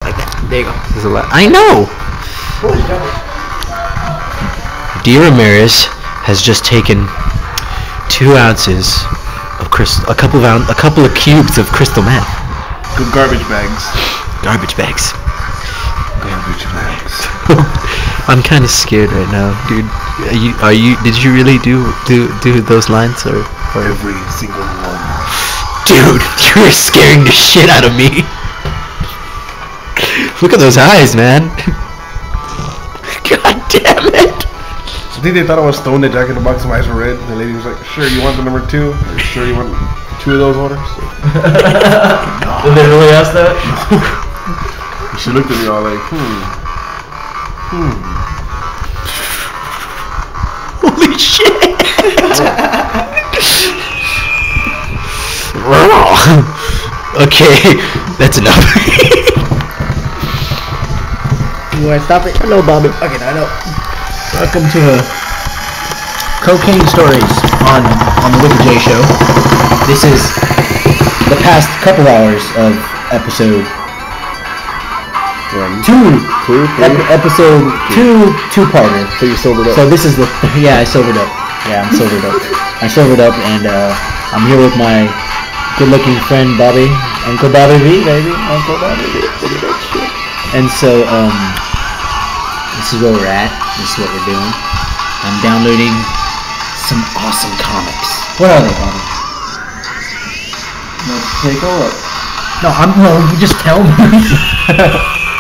like that. There you go. There's a lot. I know. D-Ramirez has just taken 2 ounces of a couple of cubes of crystal meth. Good garbage bags. Garbage bags. Garbage bags. I'm kind of scared right now, dude. Are you? Did you really do those lines or? Every single one. Dude, you were scaring the shit out of me. Look at those eyes, man. God damn it. I think they thought I was stoned. They jacked in the box. My eyes were red. The lady was like, "Sure, you want the number 2? Are you sure you want 2 of those orders?" Did they really ask that? She looked at me all like, Holy shit! Okay, that's enough. You wanna stop it? Hello, Bobby. Okay, I know. Welcome to Cocaine Stories on the Wicked J Show. This is the past couple hours of episode 2. Episode 2-parter. So you sobered up. So this is I sobered up. Yeah, I'm sobered up. I sobered up, and I'm here with my good-looking friend Bobby, Uncle Bobby V, baby, Uncle Bobby V. And so this is where we're at. This is what we're doing. I'm downloading some awesome comics. What are they, Bobby? Let's take a look. No, you just tell me.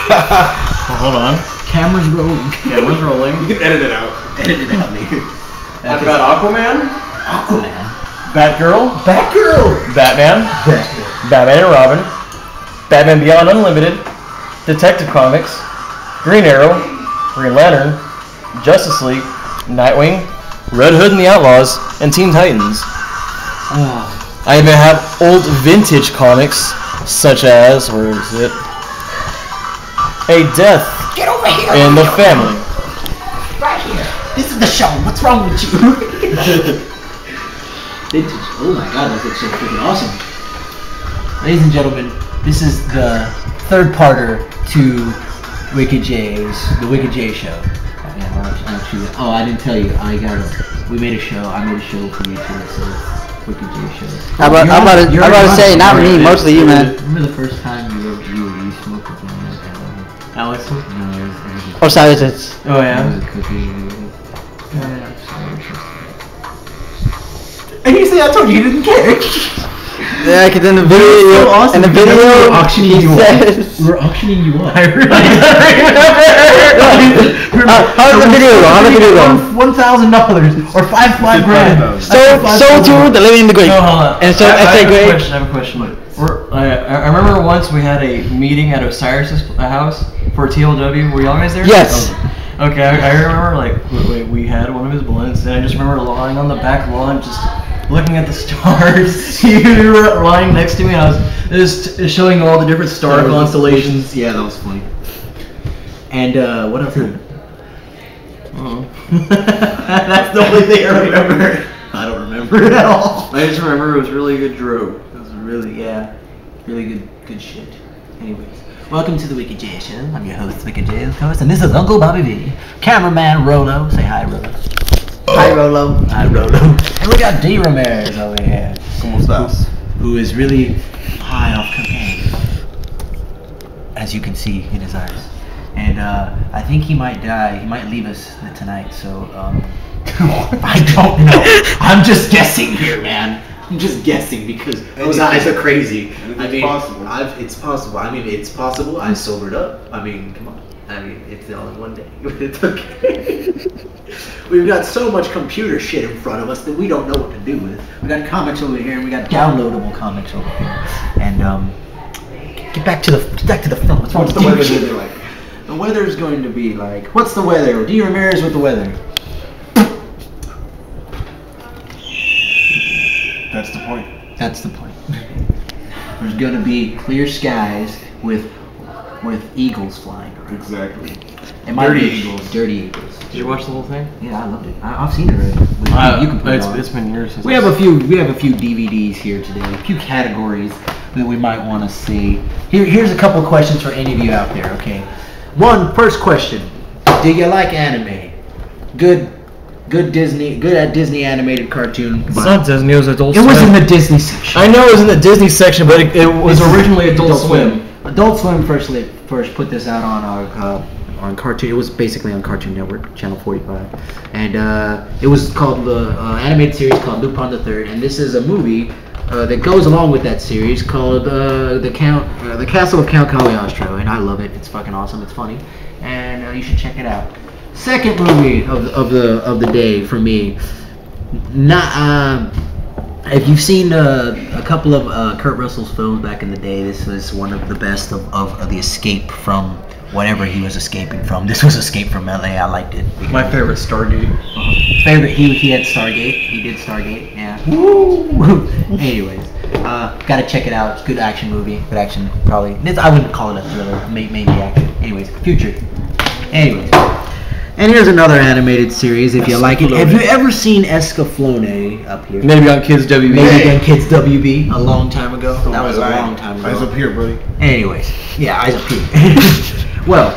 Well, hold on. Camera's rolling. Camera's rolling. You can edit it out. Edit it out, nigga. I've got Aquaman. Batgirl. Batman. Batman and Robin. Batman Beyond Unlimited. Detective Comics. Green Arrow. Green Lantern. Justice League. Nightwing. Red Hood and the Outlaws. And Teen Titans. I even have old vintage comics, such as, where is it? A Death Get over here. in the Family. Right here. This is the show. What's wrong with you? Vintage. Oh my god, that looks so freaking awesome. Ladies and gentlemen, this is the 3rd-parter to Wicked J's, the Wicked J Show. Oh, I didn't tell you. We made a show. I made a show for you too. So it's Wicked J Show. I'm about to say, not me, mostly you, man. Remember the first time you smoked with me? Alex? No, it was Oh, sorry, it's. Oh, yeah? It was a cookie. And you see, I told you you didn't care. Yeah, because in the video, awesome. in the video, we were auctioning you says, up. We were auctioning you up. I remember. How's the video go? How's the video go? $1,000 or $5 grand. So to the lady in the grave. No, hold on. And so I I have a question. I remember once we had a meeting at Osiris' house for TLW. Were y'all guys there? Yes. Oh. Okay, I remember we had one of his blunts, and I just remember lying on the back lawn, just looking at the stars. You were lying next to me, and I was just showing all the different star constellations. Yeah, that was funny. And what else? That's the only thing I remember. I don't remember it at all. I just remember it was really good drove. It was really good shit. Anyways, welcome to the Wicked J Show. I'm your host, Wicked J, of course, and this is Uncle Bobby V. Cameraman Rolo, say hi, Rolo. Hi, Rolo. Hi, Rolo. And we got D-Ramirez over here. Who is really high off cocaine, as you can see in his eyes. And I think he might die. He might leave us tonight. So I don't know. I'm just guessing here, man. I'm just guessing because those eyes are crazy. It's possible. It's possible. I mean, it's possible. I sobered up. I mean, come on. I mean, it's all in one day. It's okay. We've got so much computer shit in front of us that we don't know what to do with. We got comics over here, and we got downloadable comics over here. And get back to the film. What's the weather going to be like? The weather's going to be like. What's the weather? D-Ramirez with the weather. That's the point. That's the point. There's going to be clear skies with eagles flying around. Exactly. Dirty eagles. Dirty eagles. Did you watch the whole thing? Yeah, I loved it. I've seen it already. You can put it on. It's been years since We have a few DVDs here today. A few categories that we might want to see. Here's a couple of questions for any of you out there. Okay, first question: do you like anime? Good at Disney animated cartoon. It's not Disney. It was Adult It Swim. was in the Disney section. I know it was in the Disney section, but it was originally Adult Swim. Adult Swim first put this out on Cartoon. It was basically on Cartoon Network, Channel 45, and it was called the animated series called Lupin the Third. And this is a movie that goes along with that series called the Castle of Count Cagliostro, and I love it. It's fucking awesome. It's funny, and you should check it out. Second movie of the day for me. If you've seen a couple of Kurt Russell's films back in the day, this was one of the best of the escape from whatever he was escaping from. This was Escape from LA. I liked it. My favorite Stargate. Favorite? He had Stargate. He did Stargate. Yeah. Woo! Anyways, gotta check it out. It's a good action movie. Good action, probably. I wouldn't call it a thriller. Maybe action. Anyways, future. Anyways. And here's another animated series, if you like it. Have you ever seen Escaflowne up here? Maybe on Kids WB. Maybe on Kids WB a long time ago. That was a long time ago. Eyes up here, buddy. Anyways, yeah, eyes up here. Well,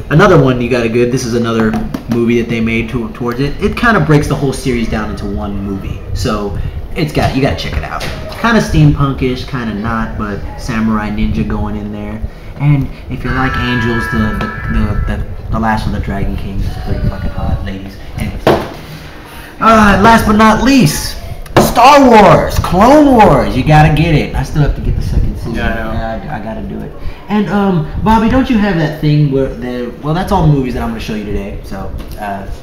another one you got a good. This is another movie that they made towards it. It kind of breaks the whole series down into one movie, so you got to check it out. Kind of steampunkish, kind of not, but samurai ninja going in there. And if you like Angels, the Last of the Dragon King is pretty fucking hot, ladies. Anyways, last but not least, Star Wars, Clone Wars. You gotta get it. I still have to get the second season. Yeah, I know. I gotta do it. And Bobby, don't you have that thing where well, that's all the movies that I'm gonna show you today. So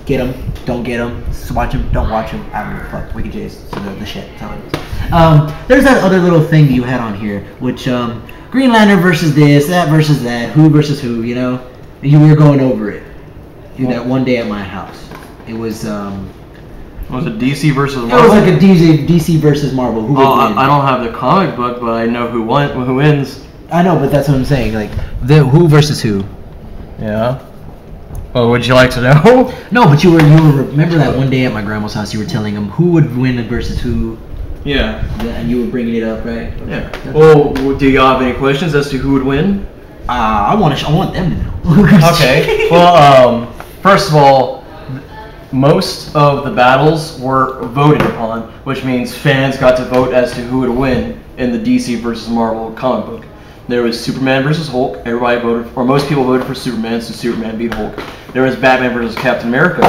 get them, don't get them, watch them, don't watch them. I don't give a fuck. Wicked J's, so the shit. That's all it is. There's that other little thing that you had on here, which Green Lantern versus this, that versus that, who versus who. You know, we were going over it. That one day at my house. It was. Was it DC versus Marvel? It was like a DC versus Marvel. Who would win? I don't have the comic book, but I know who wins. I know, but that's what I'm saying. Like, who versus who? Yeah. Well, would you like to know? No, but you were remember that one day at my grandma's house, you were telling him who would win versus who. Yeah. And you were bringing it up, right? Yeah. Well, do you have any questions as to who would win? I want them to know. Okay. Well, first of all, most of the battles were voted upon, which means fans got to vote as to who would win in the DC versus Marvel comic book. There was Superman versus Hulk. Everybody voted, or most people voted for Superman, so Superman beat Hulk. There was Batman versus Captain America.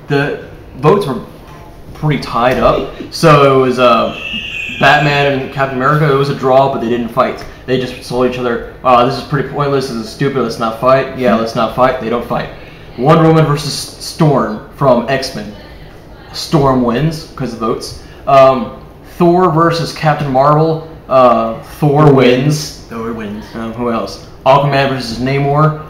The votes were pretty tied up, so it was Batman and Captain America. It was a draw, but they didn't fight. They just told each other, "Wow, this is pretty pointless. This is stupid. Let's not fight." Yeah, let's not fight. They don't fight. Wonder Woman versus Storm from X-Men. Storm wins because of votes. Thor versus Captain Marvel. Thor wins. Thor wins. Who else? Aquaman versus Namor.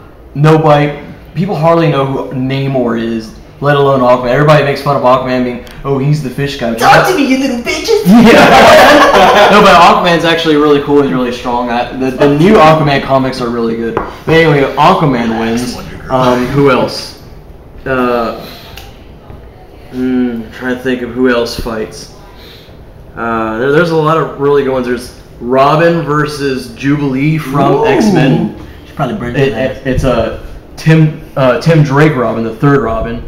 People hardly know who Namor is, let alone Aquaman. Everybody makes fun of Aquaman being, oh, he's the fish guy. Talk to me, you little bitches! Yeah. No, but Aquaman's actually really cool. He's really strong. The new Aquaman comics are really good. But anyway, Aquaman wins. Who else? Trying to think of who else fights. There's a lot of really good ones. There's Robin versus Jubilee from X-Men. Should probably burn that. It's Tim Drake Robin, the third Robin.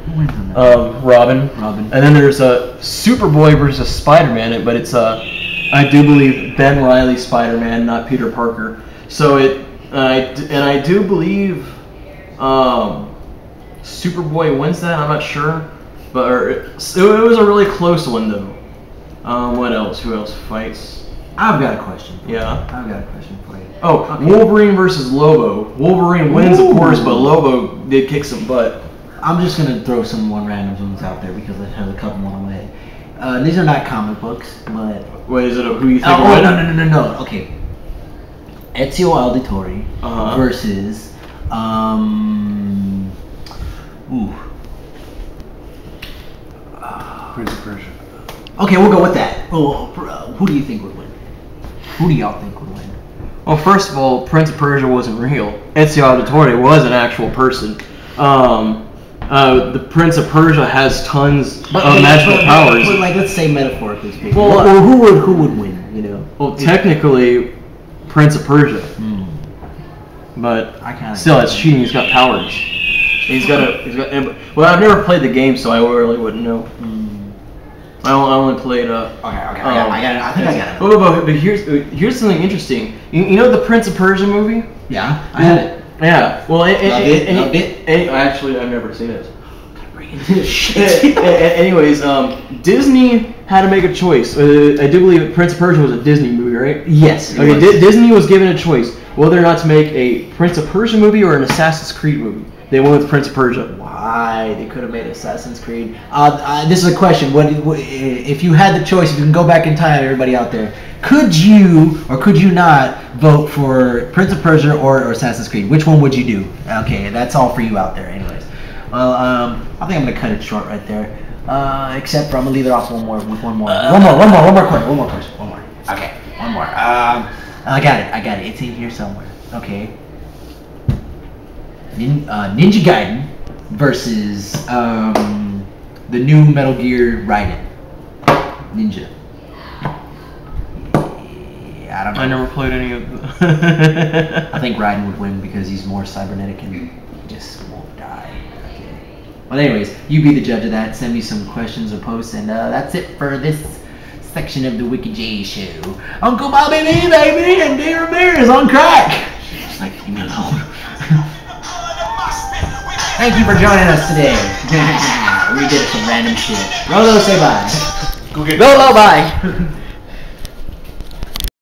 Robin. And then there's Superboy versus Spider-Man, but it's I do believe Ben Reilly Spider-Man, not Peter Parker. So I do believe Superboy wins that. I'm not sure, but it was a really close one though. What else? Who else fights? I've got a question. Yeah. I've got a question for you. Oh, okay. Wolverine versus Lobo. Wolverine wins, of course, but Lobo did kick some butt. I'm just gonna throw some more random ones out there because I have a couple more on my head. These are not comic books, but wait, is it who you think? No. Okay. Ezio Auditore versus Prince of Persia. Okay, we'll go with that. Who do you think would win? Who do y'all think would win? Well, first of all, Prince of Persia wasn't real. Ezio Auditore was an actual person. The Prince of Persia has tons of magical powers. But let's say metaphorically speaking. Well, who would win? you know. Well, technically, Prince of Persia. But I kinda still, it's cheating. He's got powers. He's got. Well, I've never played the game, so I really wouldn't know. I only played. Okay, I got it. I think I got it. But here's something interesting. You know the Prince of Persia movie? Yeah, I had it. Yeah. Well, Loved it. Actually, I've never seen it. Anyways, Disney had to make a choice. I do believe Prince of Persia was a Disney movie, right? Yes. Okay, Disney was given a choice whether or not to make a Prince of Persia movie or an Assassin's Creed movie. They went with Prince of Persia. Why? They could have made Assassin's Creed. This is a question. What if you had the choice? If you can go back in time, everybody out there, could you or could you not vote for Prince of Persia or Assassin's Creed? Which one would you do? Okay, that's all for you out there, anyways. Well, I think I'm gonna cut it short right there. Except for I'm gonna leave it off one more. Okay, one more. I got it. It's in here somewhere. Okay. Ninja Gaiden versus the new Metal Gear Raiden. Ninja. Yeah, I don't know. I never played any of them. I think Raiden would win because he's more cybernetic and just won't die. Okay. Well, anyways, you be the judge of that. Send me some questions or posts, and that's it for this section of the Wiki J Show. Uncle Bobby B, baby, and D-Ramirez on crack. It's like, leave me alone. Thank you for joining us today. We did some random shit. Rolo, say bye. Rolo, bye.